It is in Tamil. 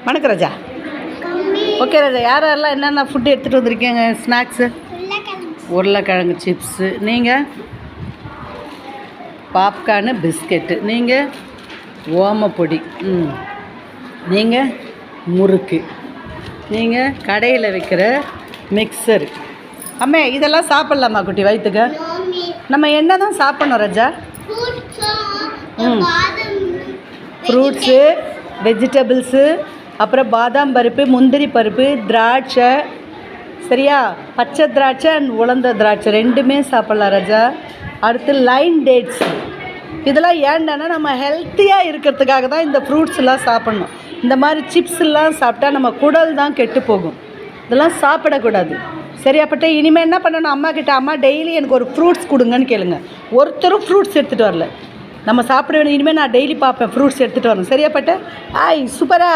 வணக்கம் ராஜா. ஓகே ராஜா, யாரெல்லாம் என்னென்ன ஃபுட்டு எடுத்துகிட்டு வந்திருக்கீங்க? ஸ்நாக்ஸு உருளைக்கிழங்கு சிப்ஸு, நீங்கள் பாப்கார்னு பிஸ்கெட்டு, நீங்கள் ஓமப்பொடி, நீங்கள் முறுக்கு, நீங்கள் கடையில் வைக்கிற மிக்சரு. அம்மே இதெல்லாம் சாப்பிட்லாமா குட்டி வயிற்றுக்கு? நம்ம என்ன தான் சாப்பிட்ணும் ராஜா? ஃப்ரூட்ஸு, வெஜிடபிள்ஸு, அப்புறம் பாதாம் பருப்பு, முந்திரி பருப்பு, திராட்சை, சரியா? பச்சை திராட்சை அண்ட் உலர்ந்த திராட்சை ரெண்டுமே சாப்பிட்லாம் ராஜா. அடுத்து லைன் டேட்ஸ். இதெல்லாம் ஏன்டானா நம்ம ஹெல்த்தியாக இருக்கிறதுக்காக தான் இந்த ஃப்ரூட்ஸ்லாம் சாப்பிட்ணும். இந்த மாதிரி சிப்ஸ்லாம் சாப்பிட்டா நம்ம குடல் தான் கெட்டு போகும். இதெல்லாம் சாப்பிடக்கூடாது. சரியாப்பட்ட இனிமேல் என்ன பண்ணணும்? அம்மா கிட்ட, அம்மா டெய்லி எனக்கு ஒரு ஃப்ரூட்ஸ் கொடுங்கன்னு கேளுங்க. ஒருத்தரும் ஃப்ரூட்ஸ் எடுத்துகிட்டு வரல. நம்ம சாப்பிட வேணும். இனிமேல் நான் டெய்லி பார்ப்பேன், ஃப்ரூட்ஸ் எடுத்துகிட்டு வரணும். சரியாப்பட்ட? சூப்பராக